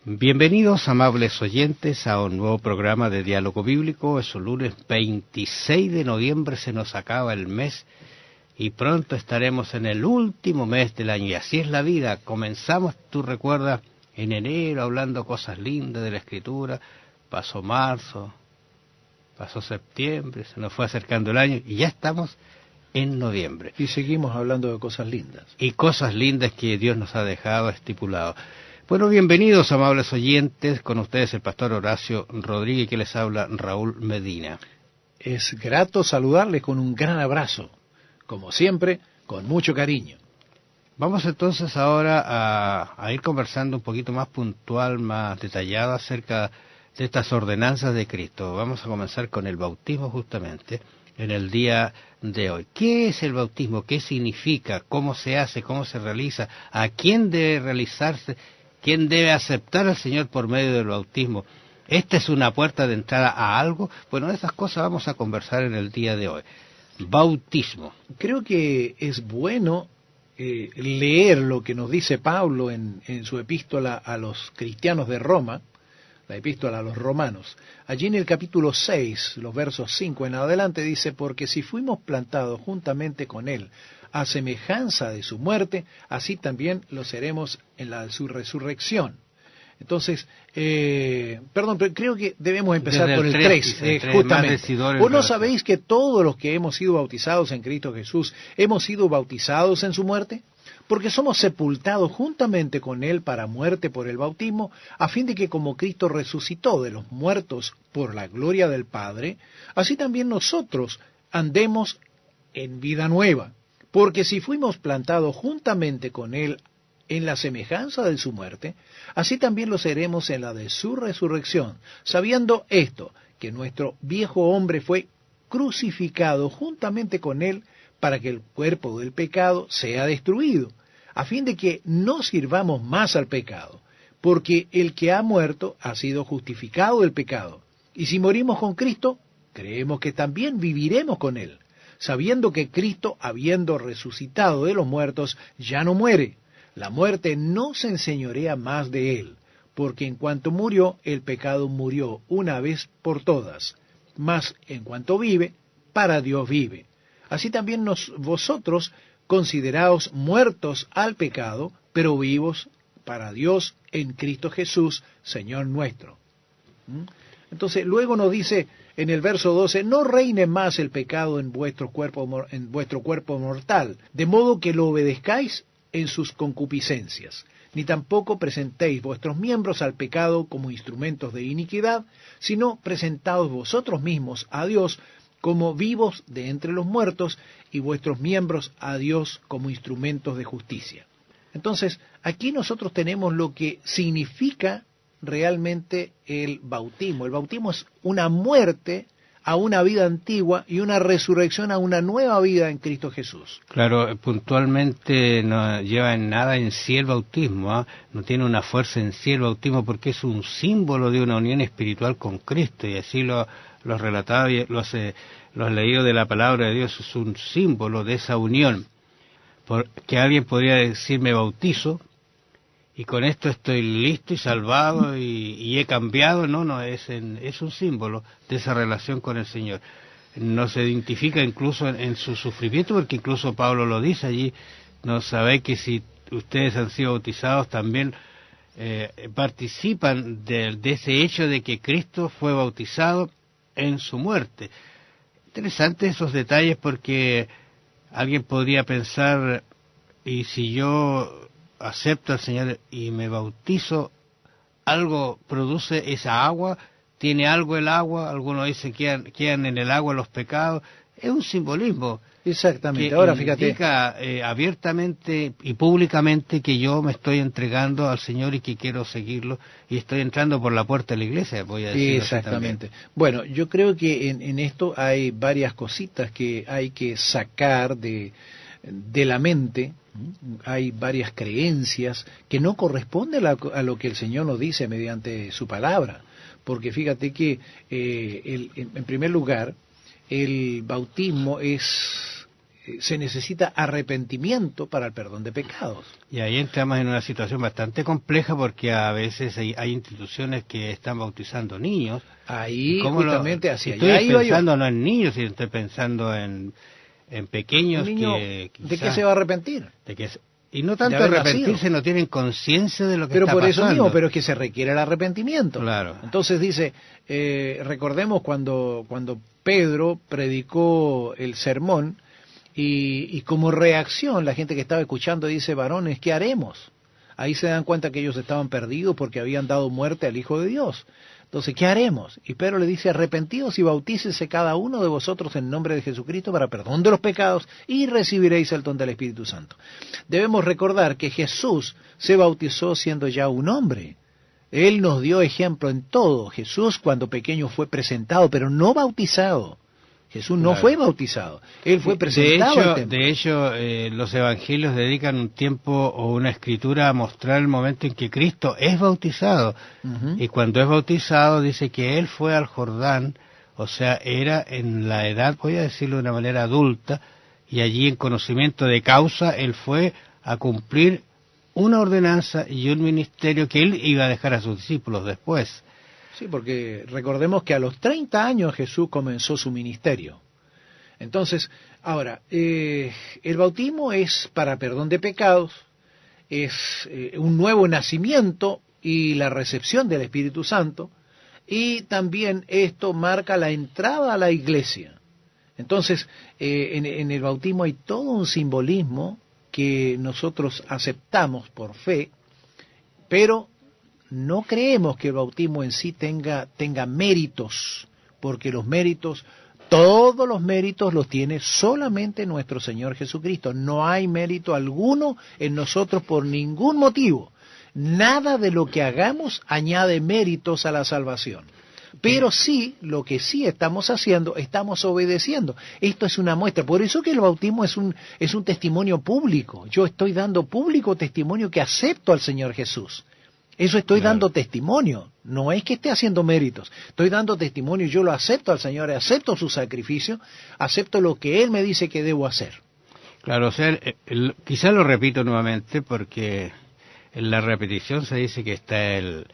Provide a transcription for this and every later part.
Bienvenidos, amables oyentes, a un nuevo programa de Diálogo Bíblico. Es un lunes 26 de noviembre, se nos acaba el mes y pronto estaremos en el último mes del año. Y así es la vida. Comenzamos, tú recuerdas, en enero hablando cosas lindas de la Escritura. Pasó marzo, pasó septiembre, se nos fue acercando el año y ya estamos en noviembre. Y seguimos hablando de cosas lindas. Y cosas lindas que Dios nos ha dejado estipulado. Bueno, bienvenidos, amables oyentes, con ustedes el pastor Horacio Rodríguez, que les habla Raúl Medina. Es grato saludarles con un gran abrazo, como siempre, con mucho cariño. Vamos entonces ahora a ir conversando un poquito más puntual, más detallado acerca de estas ordenanzas de Cristo. Vamos a comenzar con el bautismo justamente en el día de hoy. ¿Qué es el bautismo? ¿Qué significa? ¿Cómo se hace? ¿Cómo se realiza? ¿A quién debe realizarse? ¿Quién debe aceptar al Señor por medio del bautismo? ¿Esta es una puerta de entrada a algo? Bueno, de esas cosas vamos a conversar en el día de hoy. Bautismo. Creo que es bueno leer lo que nos dice Pablo en su epístola a los cristianos de Roma, la epístola a los romanos. Allí en el capítulo 6, los versos 5 en adelante, dice: porque si fuimos plantados juntamente con Él, a semejanza de su muerte, así también lo seremos en su resurrección. Entonces, pero creo que debemos empezar por el 3, justamente. ¿O no sabéis que todos los que hemos sido bautizados en Cristo Jesús, hemos sido bautizados en su muerte? Porque somos sepultados juntamente con Él para muerte por el bautismo, a fin de que como Cristo resucitó de los muertos por la gloria del Padre, así también nosotros andemos en vida nueva. Porque si fuimos plantados juntamente con Él en la semejanza de su muerte, así también lo seremos en la de su resurrección, sabiendo esto, que nuestro viejo hombre fue crucificado juntamente con Él para que el cuerpo del pecado sea destruido, a fin de que no sirvamos más al pecado, porque el que ha muerto ha sido justificado del pecado. Y si morimos con Cristo, creemos que también viviremos con Él, sabiendo que Cristo, habiendo resucitado de los muertos, ya no muere. La muerte no se enseñorea más de Él, porque en cuanto murió, el pecado murió una vez por todas. Mas en cuanto vive, para Dios vive. Así también vosotros consideraos muertos al pecado, pero vivos para Dios en Cristo Jesús, Señor nuestro. Entonces, luego nos dice en el verso 12, no reine más el pecado en vuestro cuerpo mortal, de modo que lo obedezcáis en sus concupiscencias, ni tampoco presentéis vuestros miembros al pecado como instrumentos de iniquidad, sino presentaos vosotros mismos a Dios como vivos de entre los muertos, y vuestros miembros a Dios como instrumentos de justicia. Entonces, aquí nosotros tenemos lo que significa realmente el bautismo. El bautismo es una muerte a una vida antigua y una resurrección a una nueva vida en Cristo Jesús. Claro, puntualmente no lleva en nada en sí el bautismo, no tiene una fuerza en sí el bautismo, porque es un símbolo de una unión espiritual con Cristo, y así lo relataba y lo has leído de la palabra de Dios. Es un símbolo de esa unión, porque alguien podría decir: me bautizo y con esto estoy listo y salvado y he cambiado. No, es un símbolo de esa relación con el Señor. Nos identifica incluso en su sufrimiento, porque incluso Pablo lo dice allí: no sabéis que si ustedes han sido bautizados también participan de ese hecho de que Cristo fue bautizado en su muerte. Interesante esos detalles, porque alguien podría pensar: y si yo acepto al Señor y me bautizo, ¿algo produce esa agua? ¿Tiene algo el agua? Algunos dicen que quedan en el agua los pecados. Es un simbolismo. Exactamente. Que ahora fíjate, indica abiertamente y públicamente que yo me estoy entregando al Señor y que quiero seguirlo, y estoy entrando por la puerta de la iglesia, voy a decir. Exactamente. Bueno, yo creo que en esto hay varias cositas que hay que sacar de la mente. Hay varias creencias que no corresponden a lo que el Señor nos dice mediante su palabra, porque fíjate que en primer lugar, el bautismo es se necesita arrepentimiento para el perdón de pecados. Y ahí entramos en una situación bastante compleja porque a veces hay instituciones que están bautizando niños. Ahí justamente hacia allá estoy iba pensando yo. no en niños, sino estoy pensando en pequeños Un niño, que quizás, ¿de qué se va a arrepentir? Y no tanto haber arrepentirse, nacido. no tienen conciencia de lo que Pero está por pasando. eso mismo, pero es que se requiere el arrepentimiento. Claro. Entonces dice, recordemos cuando Pedro predicó el sermón y como reacción la gente que estaba escuchando dice, varones, ¿qué haremos? Ahí se dan cuenta que ellos estaban perdidos porque habían dado muerte al Hijo de Dios. Entonces, ¿qué haremos? Y Pedro le dice, arrepentíos y bautícese cada uno de vosotros en nombre de Jesucristo para perdón de los pecados y recibiréis el don del Espíritu Santo. Debemos recordar que Jesús se bautizó siendo ya un hombre. Él nos dio ejemplo en todo. Jesús cuando pequeño fue presentado, pero no bautizado. Jesús no fue bautizado, Él fue presentado al templo. De hecho, los evangelios dedican un tiempo o una escritura a mostrar el momento en que Cristo es bautizado. Y cuando es bautizado dice que Él fue al Jordán, o sea, era en la edad, voy a decirlo de una manera adulta, y allí en conocimiento de causa, Él fue a cumplir una ordenanza y un ministerio que Él iba a dejar a sus discípulos después. Sí, porque recordemos que a los 30 años Jesús comenzó su ministerio. Entonces, ahora, el bautismo es para perdón de pecados, es un nuevo nacimiento y la recepción del Espíritu Santo, y también esto marca la entrada a la iglesia. Entonces, en el bautismo hay todo un simbolismo que nosotros aceptamos por fe, pero no creemos que el bautismo en sí tenga méritos, porque los méritos, todos los méritos los tiene solamente nuestro Señor Jesucristo. No hay mérito alguno en nosotros por ningún motivo. Nada de lo que hagamos añade méritos a la salvación. Pero sí, lo que sí estamos haciendo, estamos obedeciendo. Esto es una muestra. Por eso que el bautismo es un testimonio público. Yo estoy dando público testimonio que acepto al Señor Jesús. Eso estoy dando testimonio, no es que esté haciendo méritos, estoy dando testimonio, yo lo acepto al Señor, acepto su sacrificio, acepto lo que Él me dice que debo hacer. Claro, o sea, quizá lo repito nuevamente porque en la repetición se dice que está el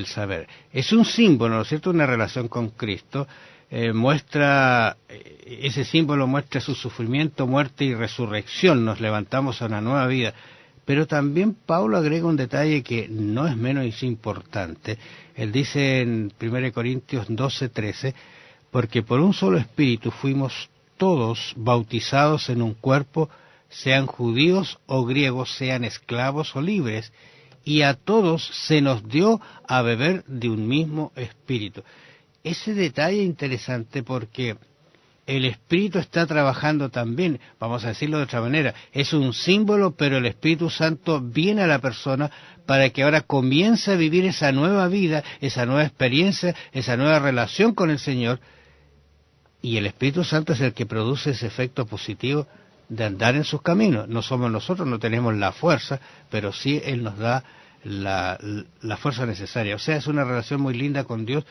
saber. Es un símbolo, ¿no es cierto?, una relación con Cristo, ese símbolo muestra su sufrimiento, muerte y resurrección, nos levantamos a una nueva vida. Pero también Pablo agrega un detalle que no es menos importante. Él dice en 1 Corintios 12:13, porque por un solo espíritu fuimos todos bautizados en un cuerpo, sean judíos o griegos, sean esclavos o libres, y a todos se nos dio a beber de un mismo espíritu. Ese detalle es interesante porque el Espíritu está trabajando también, vamos a decirlo de otra manera, es un símbolo, pero el Espíritu Santo viene a la persona para que ahora comience a vivir esa nueva vida, esa nueva experiencia, esa nueva relación con el Señor, y el Espíritu Santo es el que produce ese efecto positivo de andar en sus caminos. No somos nosotros, no tenemos la fuerza, pero sí Él nos da la fuerza necesaria. O sea, es una relación muy linda con Dios,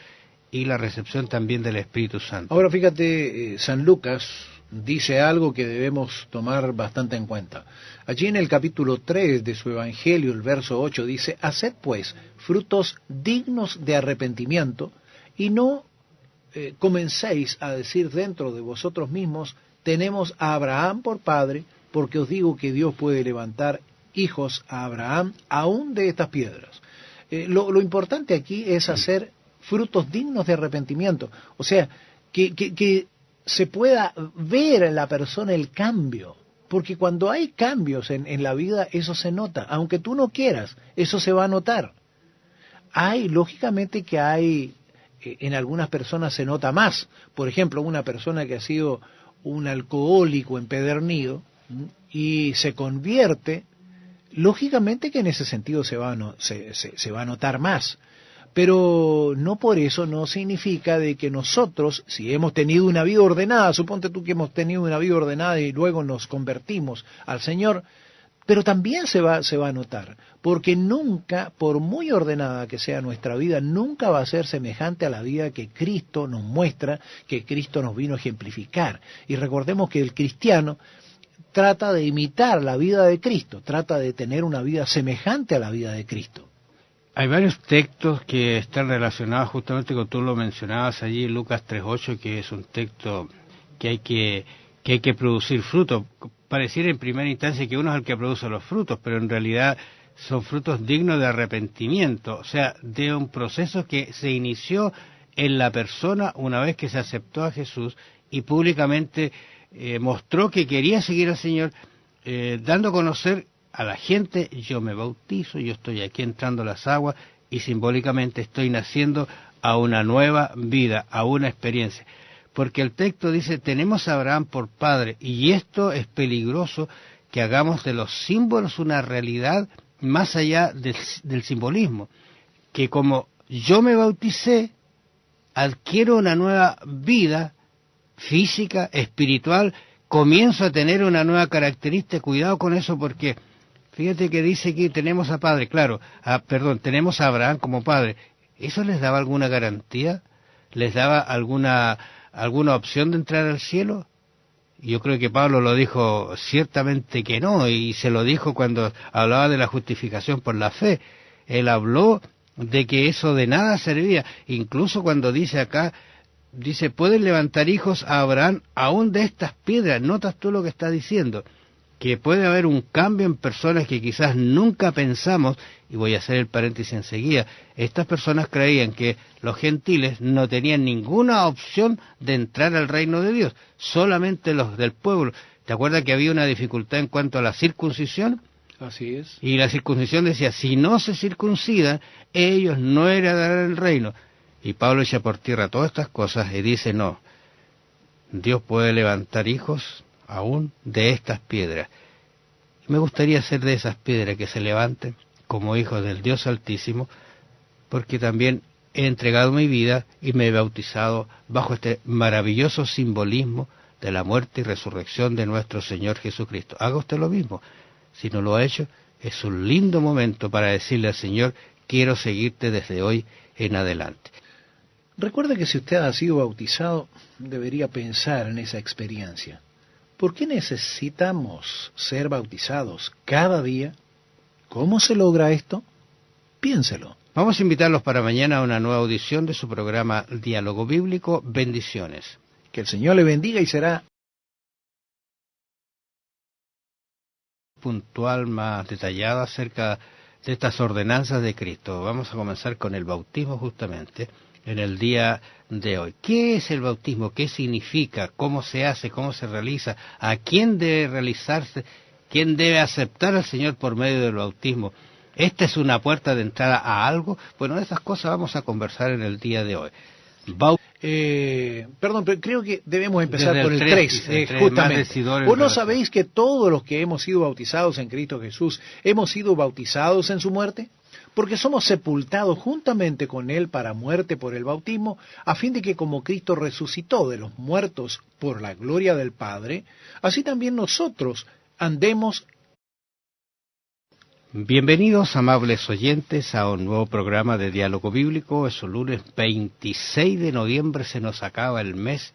y la recepción también del Espíritu Santo. Ahora fíjate, San Lucas dice algo que debemos tomar bastante en cuenta. Allí en el capítulo 3 de su Evangelio, el verso 8, dice, haced pues frutos dignos de arrepentimiento, y no comencéis a decir dentro de vosotros mismos, tenemos a Abraham por padre, porque os digo que Dios puede levantar hijos a Abraham aún de estas piedras. Lo importante aquí es hacer frutos dignos de arrepentimiento, o sea, que se pueda ver en la persona el cambio, porque cuando hay cambios en la vida, eso se nota, aunque tú no quieras, eso se va a notar. Lógicamente que en algunas personas se nota más, por ejemplo, una persona que ha sido un alcohólico empedernido y se convierte, lógicamente que en ese sentido se va a notar más. Pero no por eso no significa de que nosotros, si hemos tenido una vida ordenada, suponte tú que hemos tenido una vida ordenada y luego nos convertimos al Señor, pero también se va a notar, porque nunca, por muy ordenada que sea nuestra vida, nunca va a ser semejante a la vida que Cristo nos muestra, que Cristo nos vino a ejemplificar. Y recordemos que el cristiano trata de imitar la vida de Cristo, trata de tener una vida semejante a la vida de Cristo. Hay varios textos que están relacionados justamente con tú lo mencionabas allí, Lucas 3:8, que es un texto que hay que producir frutos. Pareciera en primera instancia que uno es el que produce los frutos, pero en realidad son frutos dignos de arrepentimiento, o sea, de un proceso que se inició en la persona una vez que se aceptó a Jesús y públicamente mostró que quería seguir al Señor, dando a conocer a la gente: yo me bautizo, yo estoy aquí entrando a las aguas y simbólicamente estoy naciendo a una nueva vida, a una experiencia. Porque el texto dice: tenemos a Abraham por padre, y esto es peligroso, que hagamos de los símbolos una realidad más allá del simbolismo, que como yo me bauticé, adquiero una nueva vida física, espiritual, comienzo a tener una nueva característica. Cuidado con eso, porque fíjate que dice aquí: tenemos a padre, claro, tenemos a Abraham como padre. ¿Eso les daba alguna garantía? ¿Les daba alguna opción de entrar al cielo? Yo creo que Pablo lo dijo ciertamente que no, y se lo dijo cuando hablaba de la justificación por la fe. Él habló de que eso de nada servía. Incluso cuando dice acá, dice: pueden levantar hijos a Abraham aún de estas piedras. ¿Notas tú lo que está diciendo? Que puede haber un cambio en personas que quizás nunca pensamos, y voy a hacer el paréntesis enseguida. Estas personas creían que los gentiles no tenían ninguna opción de entrar al reino de Dios, solamente los del pueblo. ¿Te acuerdas que había una dificultad en cuanto a la circuncisión? Así es. Y la circuncisión decía: si no se circuncidan, ellos no heredarán el reino. Y Pablo echa por tierra todas estas cosas y dice: no, Dios puede levantar hijos aún de estas piedras. Me gustaría ser de esas piedras que se levanten como hijos del Dios Altísimo, porque también he entregado mi vida y me he bautizado bajo este maravilloso simbolismo de la muerte y resurrección de nuestro Señor Jesucristo. Haga usted lo mismo. Si no lo ha hecho, es un lindo momento para decirle al Señor: quiero seguirte desde hoy en adelante. Recuerde que si usted ha sido bautizado, debería pensar en esa experiencia. ¿Por qué necesitamos ser bautizados cada día? ¿Cómo se logra esto? Piénselo. Vamos a invitarlos para mañana a una nueva audición de su programa Diálogo Bíblico. Bendiciones. Que el Señor le bendiga y será puntual, más detallada acerca de estas ordenanzas de Cristo. Vamos a comenzar con el bautismo justamente en el día de hoy. ¿Qué es el bautismo? ¿Qué significa? ¿Cómo se hace? ¿Cómo se realiza? ¿A quién debe realizarse? ¿Quién debe aceptar al Señor por medio del bautismo? ¿Esta es una puerta de entrada a algo? Bueno, de esas cosas vamos a conversar en el día de hoy. Perdón, pero creo que debemos empezar Desde por el 3, justamente. ¿Vos no sabéis que todos los que hemos sido bautizados en Cristo Jesús hemos sido bautizados en su muerte? Porque somos sepultados juntamente con Él para muerte por el bautismo, a fin de que como Cristo resucitó de los muertos por la gloria del Padre, así también nosotros andemos. Bienvenidos, amables oyentes, a un nuevo programa de Diálogo Bíblico. Es un lunes 26 de noviembre, se nos acaba el mes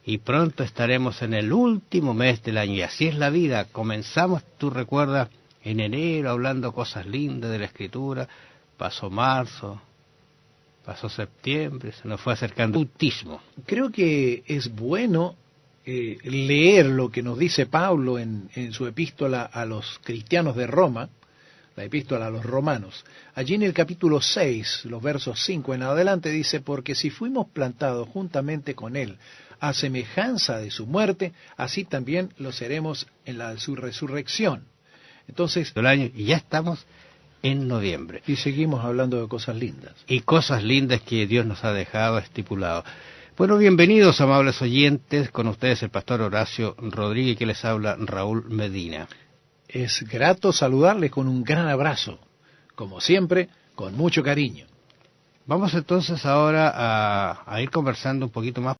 y pronto estaremos en el último mes del año. Y así es la vida. Comenzamos, tú recuerdas, en enero hablando cosas lindas de la Escritura. Pasó marzo, pasó septiembre, se nos fue acercando el bautismo. Creo que es bueno leer lo que nos dice Pablo en su epístola a los cristianos de Roma, la epístola a los romanos. Allí en el capítulo 6, los versos 5 en adelante, dice: porque si fuimos plantados juntamente con Él a semejanza de su muerte, así también lo seremos en su resurrección. Entonces, el año, y ya estamos en noviembre. Y seguimos hablando de cosas lindas. Y cosas lindas que Dios nos ha dejado estipulado. Bueno, bienvenidos, amables oyentes, con ustedes el pastor Horacio Rodríguez, que les habla Raúl Medina. Es grato saludarles con un gran abrazo, como siempre, con mucho cariño. Vamos entonces ahora a ir conversando un poquito más